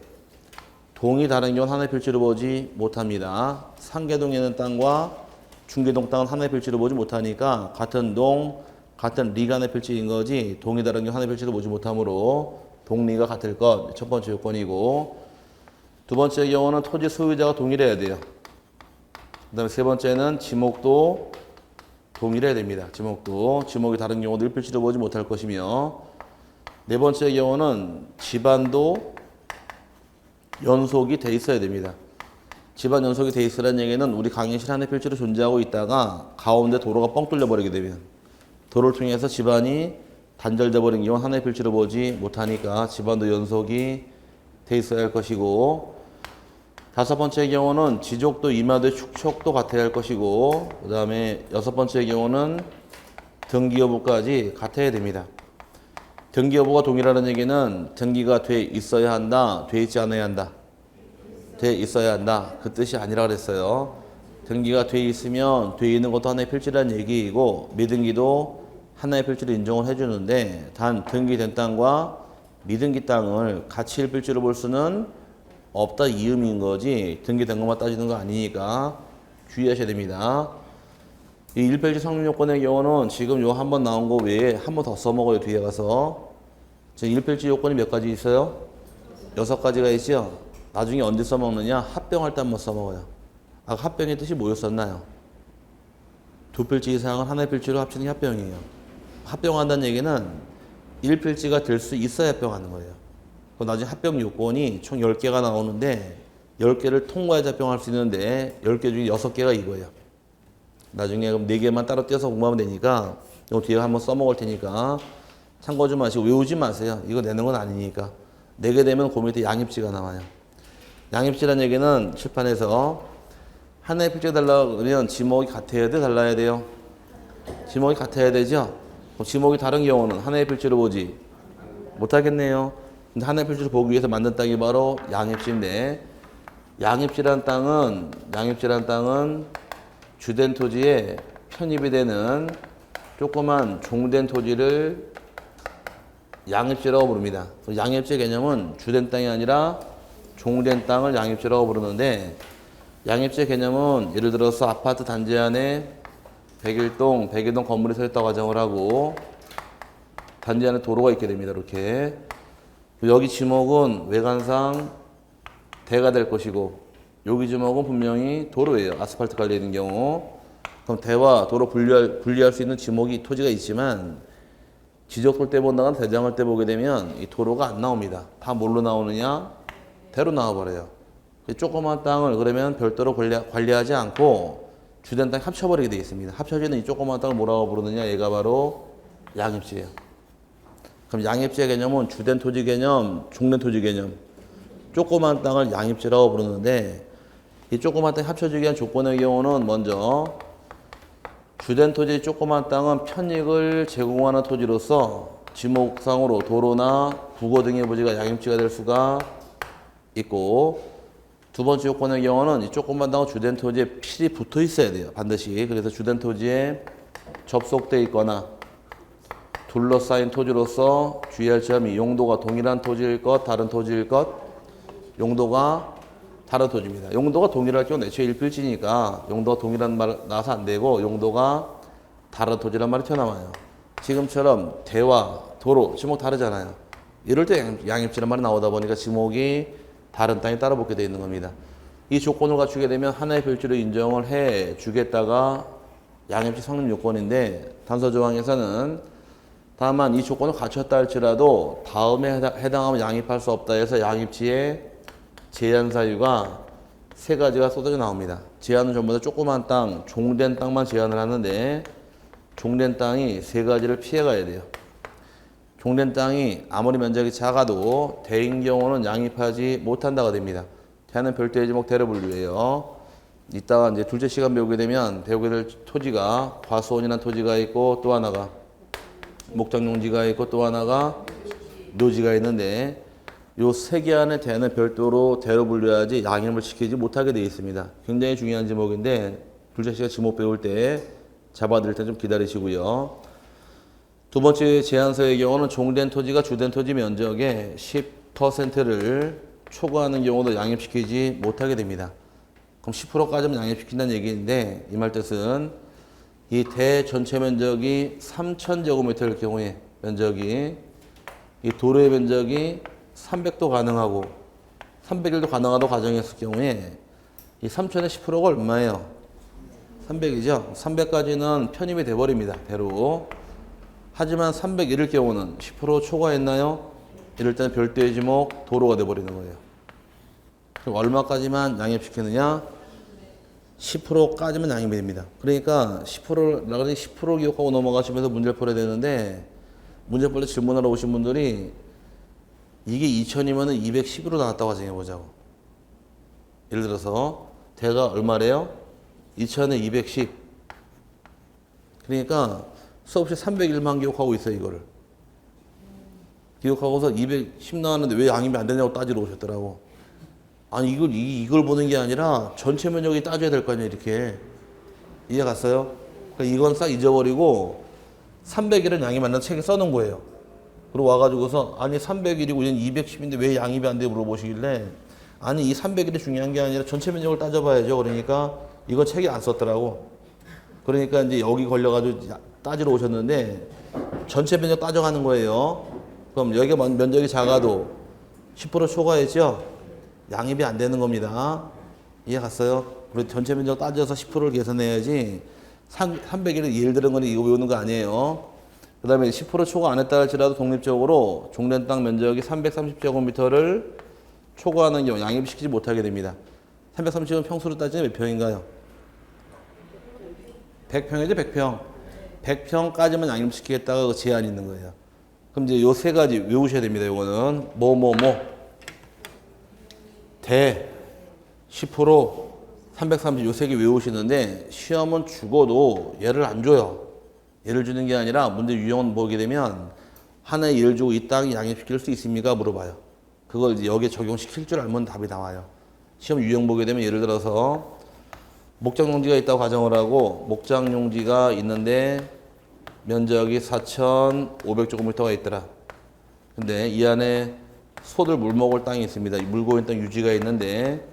동이 다른 경우는 하나의 필지로 보지 못합니다. 상계동에 있는 땅과 중계동 땅은 하나의 필지로 보지 못하니까 같은 동, 같은 리가 하나의 필지인 거지 동이 다른 경우 하나의 필지로 보지 못하므로 동리가 같을 것 첫 번째 요건이고 두 번째 경우는 토지 소유자가 동일해야 돼요. 그 다음에 세 번째는 지목도 동일해야 됩니다. 지목이 다른 경우도 1필지로 보지 못할 것이며 네 번째 경우는 집안도 연속이 돼 있어야 됩니다. 집안 연속이 돼 있으라는 얘기는 우리 강의실 하나의 필지로 존재하고 있다가 가운데 도로가 뻥 뚫려 버리게 되면 도로를 통해서 집안이 단절돼 버린 경우 하나의 필지로 보지 못하니까 집안도 연속이 돼 있어야 할 것이고 다섯 번째 경우는 지족도 임야도 축척도 같아야 할 것이고 그 다음에 여섯 번째 경우는 등기 여부까지 같아야 됩니다. 등기 여부가 동일하다는 얘기는 등기가 돼 있어야 한다, 돼 있지 않아야 한다. 돼 있어야 한다. 그 뜻이 아니라 그랬어요. 등기가 돼 있으면 돼 있는 것도 하나의 필지라는 얘기이고 미등기도 하나의 필지로 인정을 해주는데 단 등기된 땅과 미등기 땅을 같이 일필지로 볼 수는 없다 이 의미인 거지 등기된 것만 따지는 거 아니니까 주의하셔야 됩니다. 이 1필지 성립 요건의 경우는 지금 요 한 번 나온 거 외에 한 번 더 써먹어요. 뒤에 가서 지금 1필지 요건이 몇 가지 있어요? 6가지가 있죠? 나중에 언제 써먹느냐? 합병할 때 한번 써먹어요. 아까 합병의 뜻이 뭐였었나요? 두 필지 이상을 하나의 필지로 합치는 게 합병이에요. 합병한다는 얘기는 1필지가 될 수 있어야 합병하는 거예요. 나중에 합병 요건이 총 10개가 나오는데 10개를 통과해야 합병할 수 있는데 10개 중에 6개가 이거예요. 나중에 그럼 4개만 따로 떼서 공부하면 되니까 이거 뒤에 한번 써먹을 테니까 참고 좀 하시고 외우지 마세요. 이거 내는 건 아니니까. 4개 되면 그 밑에 양입지가 나와요. 양입지라는 얘기는 칠판에서 하나의 필지가 달라고 그러면 지목이 같아야 돼? 달라야 돼요? 지목이 같아야 되죠? 그럼 지목이 다른 경우는 하나의 필지로 보지 못하겠네요. 근데 하나의 필지를 보기 위해서 만든 땅이 바로 양입지인데 양입지란 땅은 주된 토지에 편입이 되는 조그만 종된 토지를 양입지라고 부릅니다. 양입지 개념은 주된 땅이 아니라 종된 땅을 양입지라고 부르는데 양입지 개념은 예를 들어서 아파트 단지 안에 101동 건물이 서 있다고 가정을 하고 단지 안에 도로가 있게 됩니다. 이렇게 여기 지목은 외관상 대가 될 것이고 여기 지목은 분명히 도로예요. 아스팔트 깔려 있는 경우. 그럼 대와 도로 분리할 수 있는 지목이 토지가 있지만 지적돌 때 본다가 대장을 때 보게 되면 이 도로가 안 나옵니다. 다 뭘로 나오느냐? 대로 나와버려요. 조그만 땅을 그러면 별도로 관리하지 않고 주된 땅 합쳐버리게 되어 있습니다. 합쳐지는 이 조그만 땅을 뭐라고 부르느냐? 얘가 바로 양입지예요. 그럼 양입지의 개념은 주된 토지 개념, 종된 토지 개념. 조그만 땅을 양입지라고 부르는데 이 조그만 땅이 합쳐지기 위한 조건의 경우는 먼저 주된 토지 조그만 땅은 편익을 제공하는 토지로서 지목상으로 도로나 부고 등의 부지가 양입지가 될 수가 있고 두 번째 요건의 경우는 이 조그만 땅은 주된 토지에 필히 붙어 있어야 돼요. 반드시. 그래서 주된 토지에 접속돼 있거나 둘러싸인 토지로서 주의할 점이 용도가 동일한 토지일 것, 다른 토지일 것, 용도가 다른 토지입니다. 용도가 동일할 경우는 애초에 일필지니까 용도가 동일한 말 나와서 안 되고 용도가 다른 토지란 말이 튀어나와요. 지금처럼 대와 도로, 지목 다르잖아요. 이럴 때 양입지란 말이 나오다 보니까 지목이 다른 땅에 따라 붙게 되어 있는 겁니다. 이 조건을 갖추게 되면 하나의 필지로 인정을 해 주겠다가 양입지 성립 요건인데 단서조항에서는 다만 이 조건을 갖췄다 할지라도 다음에 해당하면 양입할 수 없다 해서 양입지의 제한 사유가 세 가지가 쏟아져 나옵니다. 제한은 전부 다 조그만 땅, 종된 땅만 제한을 하는데 종된 땅이 세 가지를 피해가야 돼요. 종된 땅이 아무리 면적이 작아도 대인 경우는 양입하지 못한다가 됩니다. 대는 별도의 지목 대로 분류예요. 이따가 이제 둘째 시간 배우게 되면 배우게 될 토지가 과수원이라는 토지가 있고 또 하나가 목장용지가 있고 또 하나가 묘지가 있는데 요 세 개 안에 대는 별도로 대로 분류해야지 양입을 시키지 못하게 되어 있습니다. 굉장히 중요한 지목인데 둘째 시간 지목 배울 때 잡아드릴 때 좀 기다리시고요. 두 번째 제한서의 경우는 종된 토지가 주된 토지 면적의 10%를 초과하는 경우도 양입시키지 못하게 됩니다. 그럼 10%까지는 양입시킨다는 얘기인데 이 말 뜻은 이 대 전체 면적이 3,000제곱미터일 경우에 면적이 이 도로의 면적이 300도 가능하고 301도 가능하다고 가정했을 경우에 이 3,000의 10%가 얼마예요? 300이죠. 300까지는 편입이 돼버립니다. 대로. 하지만 301일 경우는 10% 초과했나요? 이럴 때는 별도의 지목 도로가 돼버리는 거예요. 그럼 얼마까지만 양입시키느냐? 10%까지만 양입이 됩니다. 그러니까 10% 기억하고 넘어가시면서 문제를 풀어야 되는데 문제 풀 때 질문하러 오신 분들이 이게 2000이면 210으로 나왔다고 가정해보자고. 예를 들어서 대가 얼마래요? 2000에 210. 그러니까 수없이 301만 기억하고 있어요. 이거를. 기억하고서 210 나왔는데 왜 양입이 안 되냐고 따지러 오셨더라고. 아니 이걸 보는 게 아니라 전체 면적이 따져야 될 거 아니에요. 이렇게. 이해 갔어요? 그러니까 이건 싹 잊어버리고 301은 양이 맞는 책에 써놓은 거예요. 그리고 와가지고서 아니 301이고 얘는 210인데 왜 양입이 안 돼 물어보시길래 아니 이 301이 중요한 게 아니라 전체 면적을 따져봐야죠. 그러니까 이거 책에 안 썼더라고. 그러니까 이제 여기 걸려가지고 따지러 오셨는데 전체 면적 따져가는 거예요. 그럼 여기가 면적이 작아도 10% 초과했죠? 양입이 안 되는 겁니다. 이해 갔어요? 그리고 전체 면적 따져서 10%를 계산해야지 301을 예를 들은 거는 이거 외우는 거 아니에요. 그 다음에 10% 초과 안 했다 할지라도 독립적으로 종된 땅 면적이 330제곱미터를 초과하는 경우 양입시키지 못하게 됩니다. 330은 평수로 따지면 몇 평인가요? 100평이죠, 100평. 100평까지만 양입시키겠다가 그 제한이 있는 거예요. 그럼 이제 요 세 가지 외우셔야 됩니다. 요거는 대 10% 330 요 세 개 외우시는데 시험은 죽어도 얘를 안 줘요. 예를 주는 게 아니라 문제 유형은 보게 되면 하나의 예를 주고 이 땅이 양입시킬 수 있습니까? 물어봐요. 그걸 이제 여기에 적용시킬 줄 알면 답이 나와요. 시험 유형 보게 되면 예를 들어서 목장용지가 있다고 가정을 하고 목장용지가 있는데 면적이 4,500제곱미터가 있더라. 근데 이 안에 소들 물 먹을 땅이 있습니다. 물고 있는 땅 유지가 있는데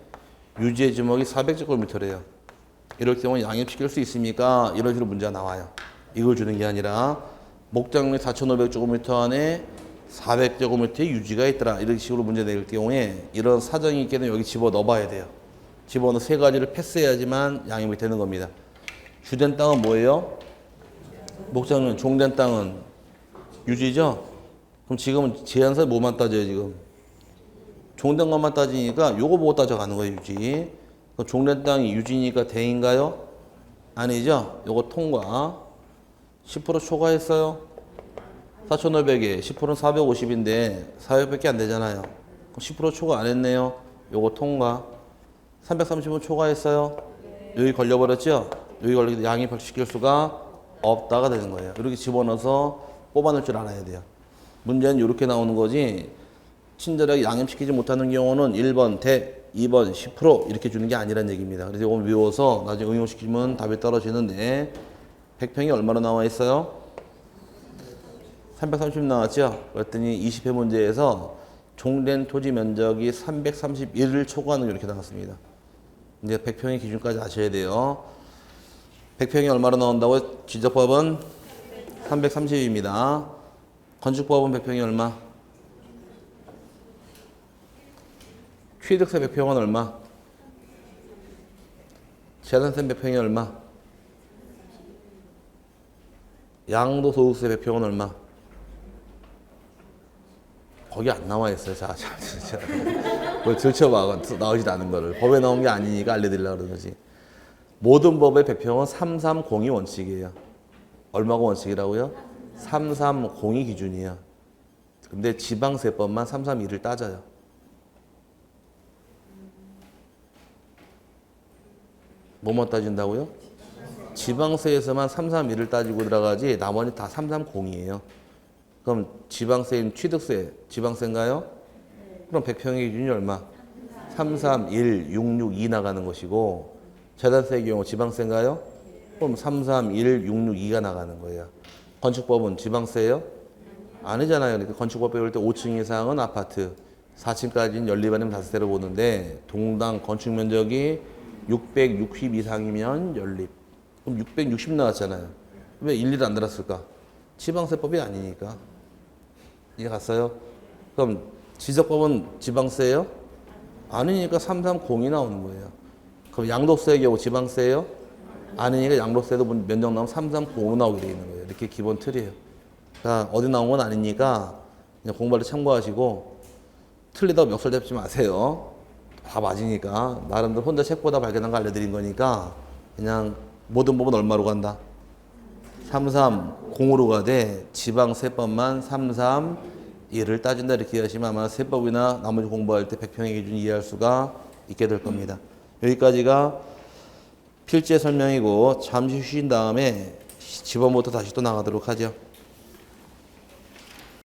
유지의 지목이 400제곱미터래요. 이럴 경우 양입시킬 수 있습니까? 이런 식으로 문제가 나와요. 이걸 주는 게 아니라 목장용지 4,500제곱미터 안에 400제곱미터의 유지가 있더라. 이런 식으로 문제 낼 경우에 이런 사정이 있게 되면 여기 집어넣어 봐야 돼요. 집어넣어 세 가지를 패스해야지만 양입이 되는 겁니다. 주된 땅은 뭐예요? 목장면. 종된 땅은 유지죠? 그럼 지금은 제한서 뭐만 따져요, 지금? 종된 것만 따지니까 요거 보고 따져가는 거예요, 유지. 그럼 종된 땅이 유지니까 대인가요? 아니죠? 요거 통과. 10% 초과했어요? 4,500에 10%는 450인데 400밖에 안 되잖아요. 그럼 10% 초과 안 했네요. 요거 통과. 330은 초과했어요? 여기 걸려버렸죠? 여기 걸리게 양이 발식시킬 수가 없다가 되는 거예요. 이렇게 집어넣어서 뽑아낼 줄 알아야 돼요. 문제는 이렇게 나오는 거지 친절하게 양념시키지 못하는 경우는 1번 대, 2번 10% 이렇게 주는 게 아니란 얘기입니다. 그래서 이걸 외워서 나중에 응용시키면 답이 떨어지는데 100평이 얼마나 나와 있어요? 330 나왔죠? 그랬더니 20회 문제에서 종된 토지 면적이 331을 초과하는 게 이렇게 나왔습니다. 이제 100평의 기준까지 아셔야 돼요. 100평이 얼마로 나온다고? 지적법은 330입니다. 건축법은 100평이 얼마? 취득세 100평은 얼마? 재산세 100평이 얼마? 양도소득세 100평은 얼마? 거기 안 나와 있어요. 자, 그걸 들춰봐. 나오지도 않은 거를. 법에 나온 게 아니니까 알려드리려고 그러는 거지. 모든 법의 100평은 330이 원칙이에요. 얼마가 원칙이라고요? 330이 기준이에요. 근데 지방세법만 331을 따져요. 뭐만 따진다고요? 지방세에서만 331을 따지고 들어가지 나머지 다 330이에요. 그럼 지방세인 취득세, 지방세인가요? 그럼 100평의 기준이 얼마? 331, 662 나가는 것이고 재산세의 경우 지방세인가요? 그럼 331, 662가 나가는 거예요. 건축법은 지방세예요? 아니잖아요. 그러니까 건축법 배울 때 5층 이상은 아파트, 4층까지는 연립아니면 다세대로 보는데 동당 건축 면적이 660 이상이면 연립. 그럼 660 나왔잖아요. 왜 일일이 안 들었을까? 지방세법이 아니니까. 이해 갔어요? 그럼 지적법은 지방세예요? 아니니까 330이 나오는 거예요. 그럼 양도세의 경우 지방세예요? 아니니까 양도세도 면적 나오면 330으로 나오게 되어 있는 거예요. 이렇게 기본 틀이에요. 그러니까 어디 나온 건 아니니까 그냥 공부할 때 참고하시고 틀리다고 멱살 잡지 마세요. 다 맞으니까 나름대로 혼자 책보다 발견한 거 알려드린 거니까 그냥 모든 법은 얼마로 간다? 330으로 가되 지방세법만 331을 따진다 이렇게 이해하시면 아마 세법이나 나머지 공부할 때 100평의 기준 이해할 수가 있게 될 겁니다. 여기까지가 필제 설명이고 잠시 쉬신 다음에 지번부터 다시 또 나가도록 하죠.